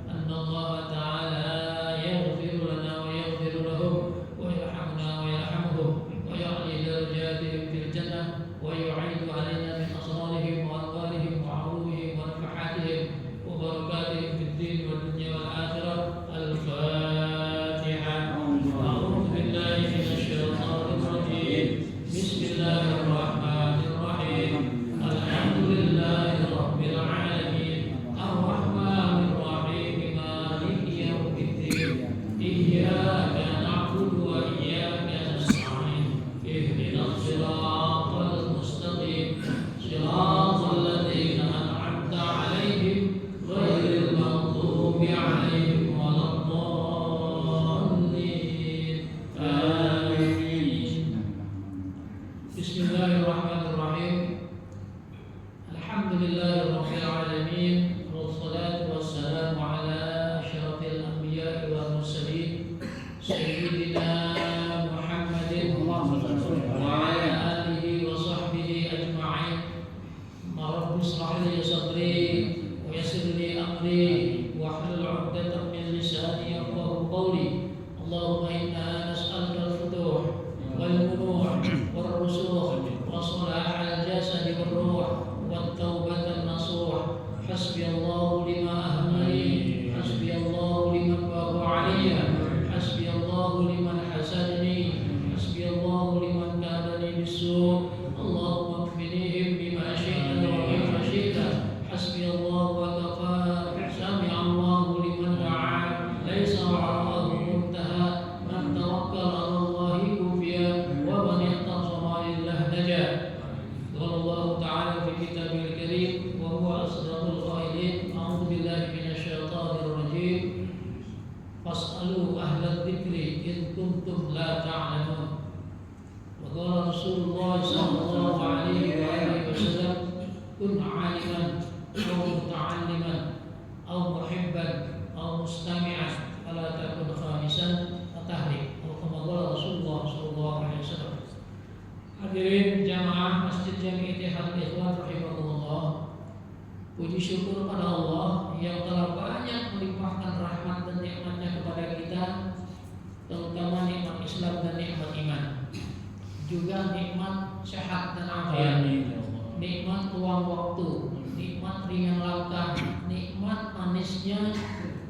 أن الله تعالى يغفر سيدنا محمد وعلى آله وصحبه أجمعين. رب اشرح لي صدري ويسر لي أمري واحلل عقدة من لساني يفقهوا قولي. اللهم إنا نسألك الفتوح والبنوح والرسوخ وصلاح الجسد والروح والتوبة النصوح. حسبي الله لما أهمني، حسبي الله لمن باب علي، حسبي الله لمن حسدني، حسبي الله لمن كادني بالسوء. اللهم اكفنيهم بما شئت وكيف شئت. حسبي الله وكفى. سمع الله لمن دعا، ليس وراءه منتهى. من توكل على الله كفي، ومن اعتصم لله نجا. قال الله تعالى في كتابه الكريم وهو أصدق القائلين: أعوذ بالله من الشيطان الرجيم. فاسألوا أهل الذكر إن كنتم لا تعلمون. وقال رسول الله صلى الله عليه وآله وسلم: كن عالما أو متعلما أو محبا أو مستمعا فلا تكن خامسا فتهلك. أو كما قال رسول الله صلى الله عليه وسلم. Hadirin jamaah Masjid Jami Ittihad Ikhwan rahimahullah, puji syukur pada Allah yang telah banyak melimpahkan rahmat dan nikmatnya kepada kita, terutama nikmat Islam dan nikmat iman, juga nikmat sehat dan afiat, nikmat luang waktu, nikmat ringan langkah, nikmat manisnya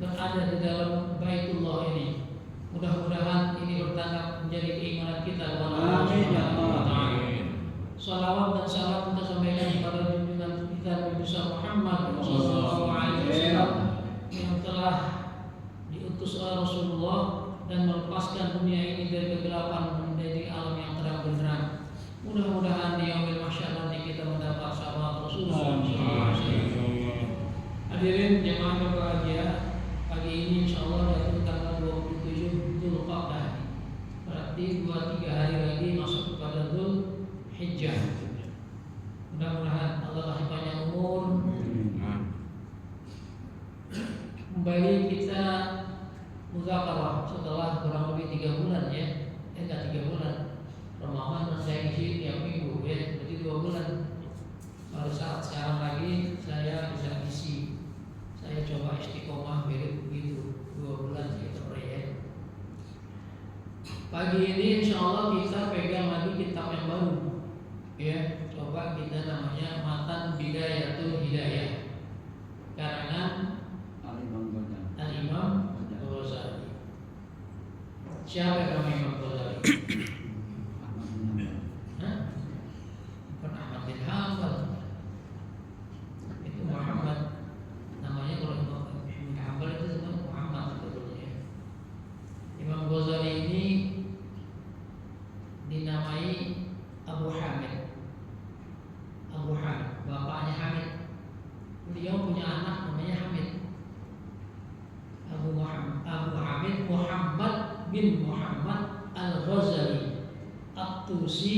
berada di dalam Baitullah ini. Mudah-mudahan ini bertanda menjadi keimanan kita kepada Allah Subhanahu wa taala. Salawat dan salam kita sampaikan kepada junjungan kita Nabi Muhammad sallallahu alaihi wasallam yang telah diutus oleh Rasulullah dan melepaskan dunia ini dari kegelapan menjadi alam yang terang benderang. Mudah-mudahan di yaumil mahsyar nanti kita mendapat syafaat Rasulullah sallallahu alaihi wasallam. Hadirin jemaah berbahagia, pagi ini insyaallah jatuh tanggal 27 Dzulqa'dah. Berarti 2-3 hari lagi masuk kepada Dzulhijjah. Mudah-mudahan Allah kasih panjang umur, kembali kita muzakarah setelah kurang lebih 3 bulan ya. Enggak 3 bulan. Ramadan saya isi tiap minggu ya, berarti 2 bulan. Pada saat sekarang lagi saya bisa isi. Saya coba istiqomah begitu 2 bulan kita ya. Pagi ini insya Allah kita pegang lagi kitab yang baru ya. Coba kita namanya Matan Bidayatul Hidayah, karangan Al-Imam Ghazali. Siapa nama Imam Ghazali? Bukan Ahmad bin Hanbal. Itu Muhammad. Namanya kalau Imam bin Hanbal itu sebenarnya Muhammad sebetulnya. Imam Ghazali ini dinamai Abu Hamid. Abu Hamid, bapaknya Hamid. Beliau punya anak namanya Hamid. Abu Hamid Muhammad bin Muhammad Al-Ghazali At-Tusi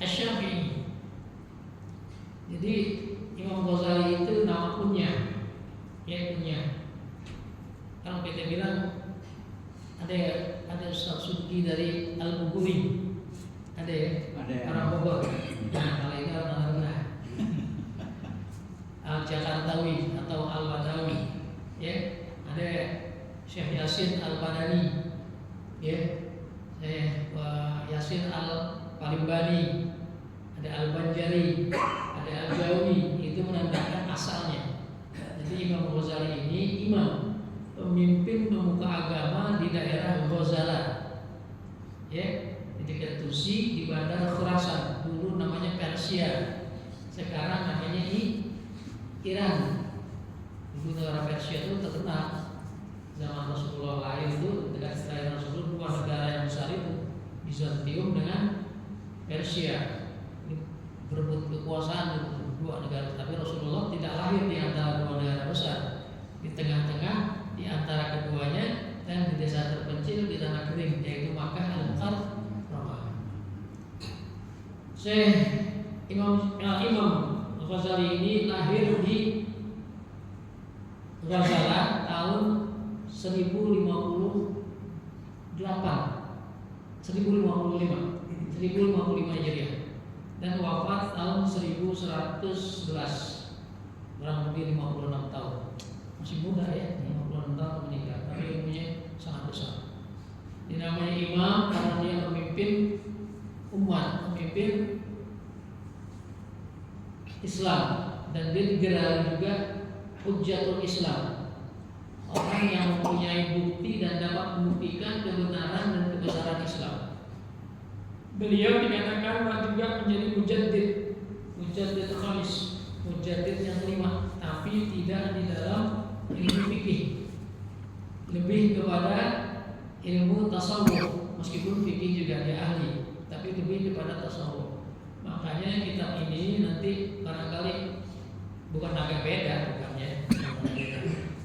Asy-Syafi'i. Jadi Imam Ghazali itu nama kunyah, ya kunyah. Kalau kita bilang ada Ustaz Subki dari Al-Buguri, ada ya, orang Bogor. Nah kalau ini orang rendah, Al-Jakartawi atau Al-Badawi, ya ada Syekh Yasin Al-Badani, ya Yasin Al-Palimbani, ada Al-Banjari, ada Al-Jawi. Itu menandakan asalnya. Jadi Imam Ghazali ini imam, pemimpin pemuka agama di daerah Ghazala, ya di dekat Tusi di bandar Khurasan. Dulu namanya Persia, sekarang namanya Iran. Dulu negara Persia itu terkenal zaman Rasulullah lahir, itu dekat kelahiran Rasulullah, dua negara yang besar itu Bizantium dengan Persia berebut kekuasaan itu dua negara. Tapi Rasulullah tidak lahir di antara dua negara besar, di tengah-tengah di antara keduanya dan di desa terpencil di tanah kering, yaitu Makkah Al-Mukarramah. Imam Ghazali ini lahir di Ghazala tahun 1050 1055 Hijriah dan wafat tahun 1111, kurang lebih 56 tahun. Masih muda ya, 56 tahun meninggal, tapi ilmunya sangat besar. Dia namanya imam karena dia memimpin umat, memimpin Islam, dan dia digelar juga Hujjatul Islam, orang yang mempunyai bukti dan dapat membuktikan kebenaran dan kebesaran Islam. Beliau dikatakan juga menjadi mujaddid khamis, mujaddid yang kelima, tapi tidak di dalam ilmu fikih, lebih kepada ilmu tasawuf. Meskipun fikih juga dia ahli, tapi lebih kepada tasawuf. Makanya kitab ini nanti barangkali bukan agak beda, bukannya,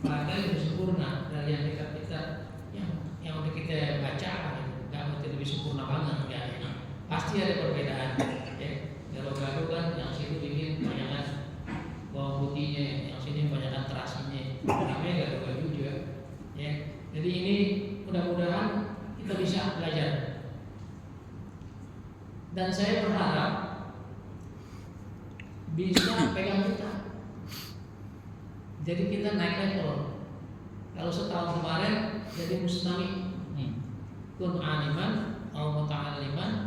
barangkali lebih sempurna dari yang kitab-kitab yang udah kita baca, nggak mesti lebih sempurna banget, ya. Pasti ada perbedaan, ya. Gado-gado kan yang situ bikin banyakan bawang putihnya, yang sini banyakan terasinya, namanya gado-gado juga, ya. Jadi ini mudah-mudahan kita bisa belajar, dan saya berharap bisa pegang kita. Jadi kita naik level. Kalau setahun kemarin jadi mustami, kun aliman atau muta'alliman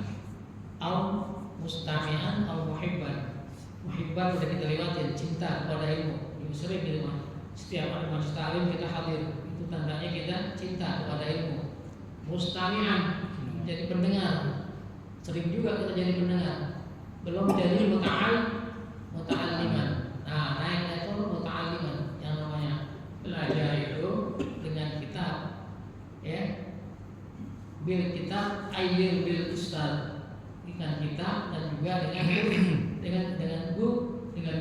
atau mustami'an atau muhibban. Muhibban udah kita lewatin, cinta kepada ilmu. Ini sering di rumah. Setiap ada majlis ta'lim kita hadir, itu tandanya kita cinta kepada ilmu. Mustami'an, jadi pendengar. Sering juga kita jadi pendengar. Belum jadi muta'alliman. Nah, naik level muta'alliman, yang namanya belajar itu dengan kitab, ya. Bil kitab, bil ustaz, dengan kitab dan juga dengan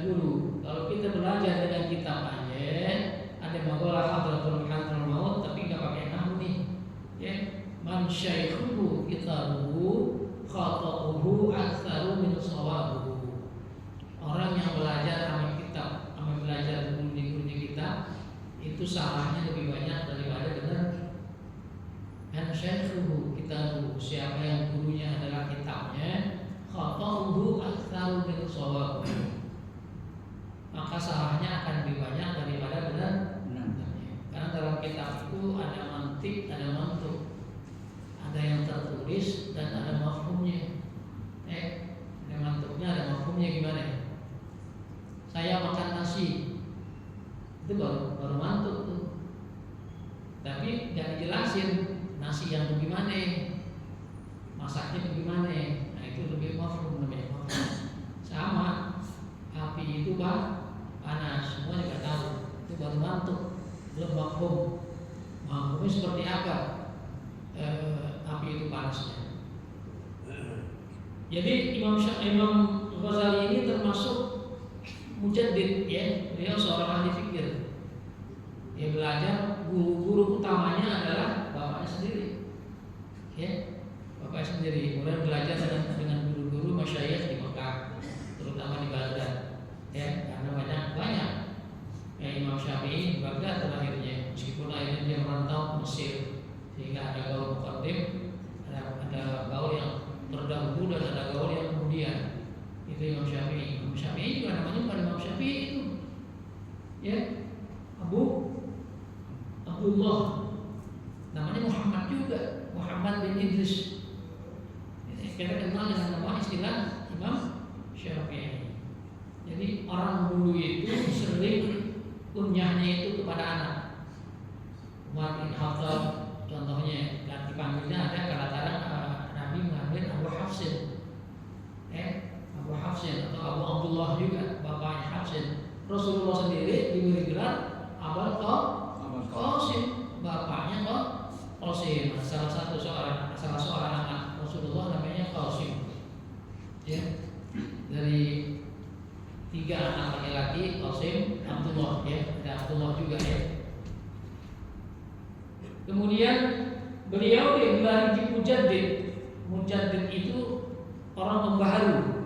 guru. Kalau kita belajar dengan kitab aja, ada maqalah hadratul maut, tapi nggak pakai nahwu nih, ya. Man syaikhuhu kitabuhu khata'uhu aktsaru min shawabuhu. Orang yang belajar sama kitab, sama belajar guru-gurunya kitab, itu salahnya lebih banyak daripada benar. Man syaikhuhu kitabuhu, siapa yang gurunya adalah kitabnya, khata'uhu aktsaru min shawabuhu, maka salahnya akan lebih banyak daripada benar. Karena dalam kitab itu ada mantik, ada mantuk, ada yang tertulis dan ada mafhumnya. Ada mantuknya, ada mafhumnya. Gimana? Saya makan nasi, itu baru mantuk tuh. Tapi nggak dijelasin nasi yang bagaimana, masaknya bagaimana. Nah itu lebih mafhum namanya. Sama api itu panas, semua juga tahu. Itu baru mantuk, belum mafhum. Mafhumnya seperti apa? Api itu panasnya. Jadi Imam Ghazali ini termasuk mujaddid, ya. Beliau seorang ahli fikir. Dia belajar, guru utamanya adalah bapaknya sendiri, ya. Bapaknya sendiri. Kemudian belajar dengan guru-guru masyayikh di Mekah, terutama di Baghdad, ya. Karena banyak. Ya, Imam Syafi'i di Baghdad terakhirnya, meskipun akhirnya dia merantau ke Mesir, sehingga ada gaul muqaddim, ada gaul yang terdahulu dan ada gaul yang kemudian. Itu Imam Syafi'i. Imam Syafi'i juga namanya bukan Imam Syafi'i itu, ya. Abdullah, namanya Muhammad juga, Muhammad bin Idris. Kita kenal dengan nama istilah Imam Syafi'i. Jadi orang dulu itu sering kunyahnya itu kepada anak. Umar bin Khattab contohnya, dan dipanggilnya ada kadang-kadang Nabi mengambil Abu Hafsin, Abu Hafsin atau Abu Abdullah juga, bapaknya Hafsin. Rasulullah sendiri diberi gelar Abul Qasim, bapaknya Qasim. Salah seorang anak Rasulullah namanya Qasim, ya. Dari 3 anak laki-laki, Qasim, Abdullah, ya. Ada Abdullah juga, ya. Kemudian beliau digelari mujaddid. Mujaddid itu orang pembaharu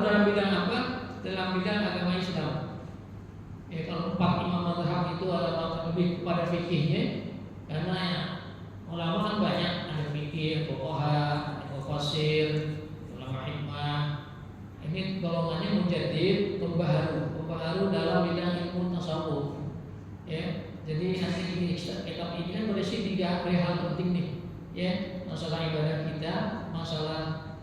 dalam bidang apa? Dalam bidang agama Islam. Ya, kalau 4 imam mazhab itu adalah lebih kepada fikihnya, karena ulama kan banyak, ada fikih, fuqaha, mufassir, ulama hikmah. Ini golongannya mujaddid, pembaharu dalam bidang ilmu tasawuf. Ya, jadi nanti di kitab ini kan berisi 3 hal penting nih, ya, masalah ibadah kita, masalah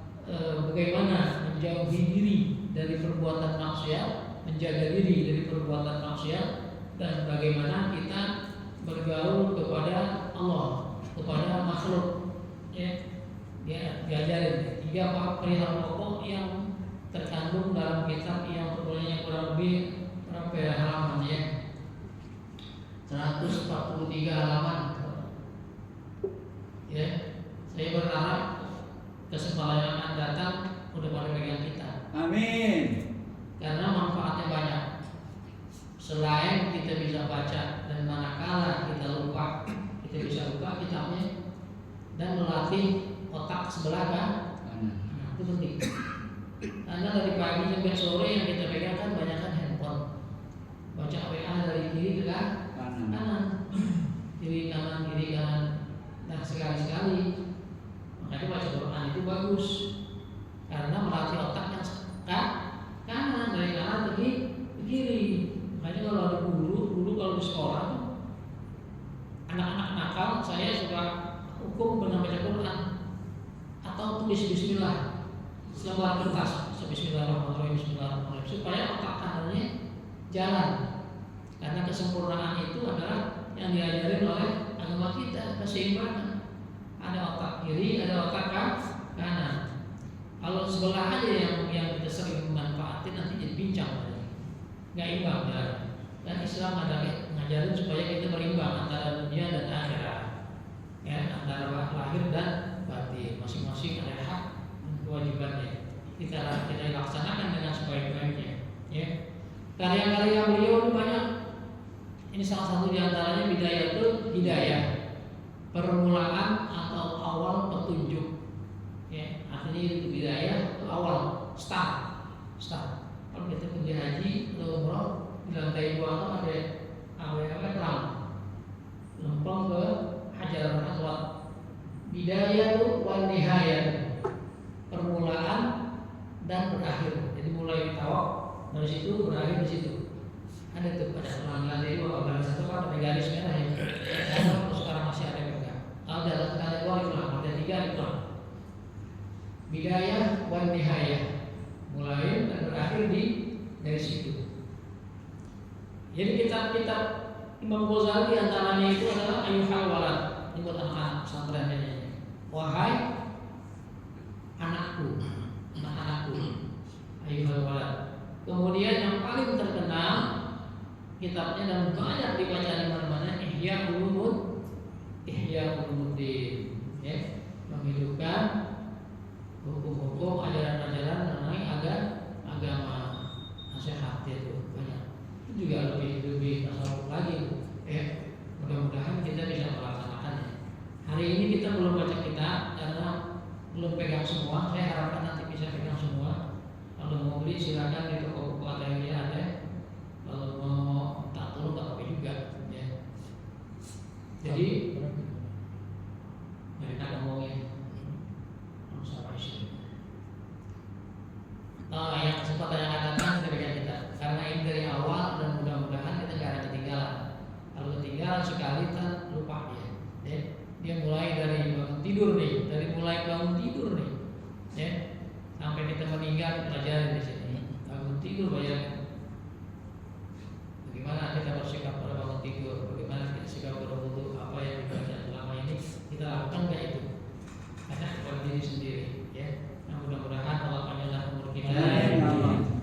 bagaimana menjauhi diri dari perbuatan maksiat, menjaga diri dari perbuatan maksiat, dan bagaimana kita bergaul kepada Allah, kepada makhluk. Ya, dia diajarin 3 perihal pokok yang terkandung dalam kitab yang perbolehnya kurang lebih berapa ya halaman ya? 143 halaman. Ya, saya berharap kesempatan yang akan datang udah pada pegang kita. Amin. Karena manfaatnya banyak. Selain kita bisa baca dan manakala kita lupa, kita bisa buka kitabnya dan melatih otak sebelah kan. Nah, itu penting. Karena dari pagi sampai sore yang kita pegang kan banyak kan handphone. Baca WA dari kiri ke kanan. Kiri kanan. Nah, sekali-sekali. Makanya baca Quran itu bagus. Karena melatih otak yang kanan, dari kanan ke kiri. Makanya kalau ada dulu kalau di sekolah anak-anak nakal, saya suka hukum benar baca Quran atau tulis bismillah. Selembar kertas, bismillahirrahmanirrahim, supaya otak kanannya jalan. Karena kesempurnaan itu adalah yang diajarin oleh agama kita, keseimbangan. Ada otak kiri, ada otak kanan. Kalau sebelah aja yang kita sering manfaatin nanti jadi bincang, nggak imbang ya. Dan Islam adalah mengajarin supaya kita berimbang antara dunia dan akhirat, ya, antara lahir dan batin. Masing-masing ada hak kewajibannya, kita laksanakan dengan sebaik-baiknya. Ya. Karya-karya beliau itu banyak. Ini salah satu diantaranya Bidayatul Hidayah, permulaan atau awal petunjuk. Ya, artinya itu bidayah itu awal, start. Kalau kita pergi haji atau umroh di lantai 2 itu ada perang, lempeng ke Hajarul Aswad. Bidayah wal nihayah, permulaan dan berakhir. Jadi mulai tawaf dari situ, berakhir di situ. Ada tuh pada ulangan dari 2 garis 1 kan ada garis merah ya. Kalau sekarang masih ada pegang. Kalau dalam kali 2 itu ada 3 itu. Bidayah wal nihayah, mulai dan berakhir dari situ. Jadi kitab-kitab Imam Ghazali antaranya itu adalah Ayyuhal Walad, ini buat anak-anak pesantren ini. Wahai anakku, Ayyuhal Walad. Kemudian yang paling terkenal kitabnya dan banyak dibaca di mana-mana, Ihya Ulumuddin, ya, menghidupkan hukum-hukum ajaran-ajaran mengenai agama, nasihat itu banyak. Itu juga lebih tasawuf lagi. Mudah-mudahan kita bisa melaksanakannya. Hari ini kita belum baca kitab karena belum pegang semua. Saya harapkan nanti bisa pegang semua. Kalau mau beli silakan di toko buku atau yang ada. Kalau mau tak turun tak apa juga. Ya. Jadi mereka ngomongin sama isu. Yang kesempatan yang akan datang kita pegang kita. Karena ini dari awal dan mudah-mudahan kita nggak ada ketinggalan. Kalau ketinggalan sekali kita lupa dia. Ya. Dia mulai dari bangun tidur nih, ya, sampai kita meninggal pelajaran di sini. Bangun tidur bayangkan. Bagaimana kita bersikap pada bangun tidur, bagaimana kita sikap berwudu, apa yang dibaca selama ini kita lakukan nggak itu? Karena kepada diri sendiri, ya. Nah, mudah-mudahan Allah panjangkan umur kita,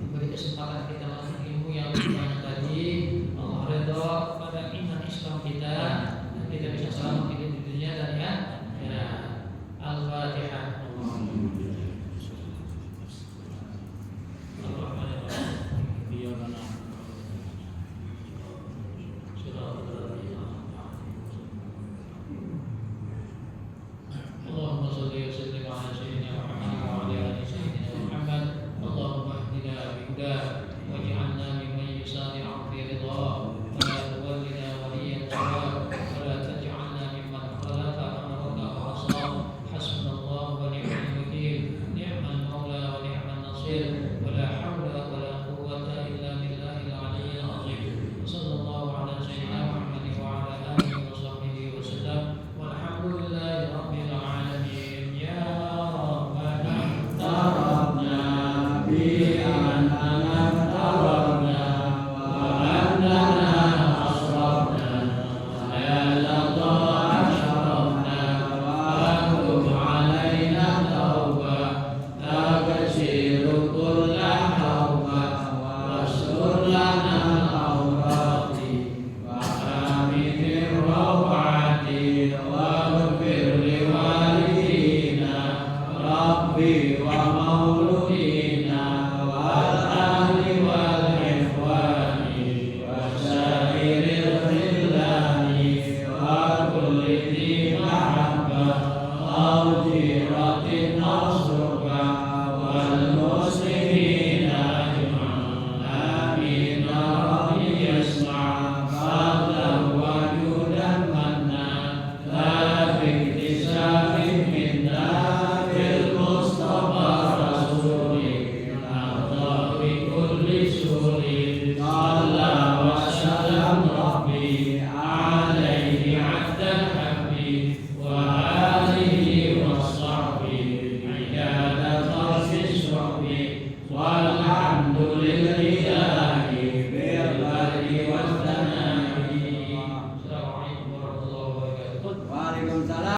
diberi kesempatan kita masuk ilmu yang banyak tadi, Allah redha pada iman Islam kita, dan kita bisa selamat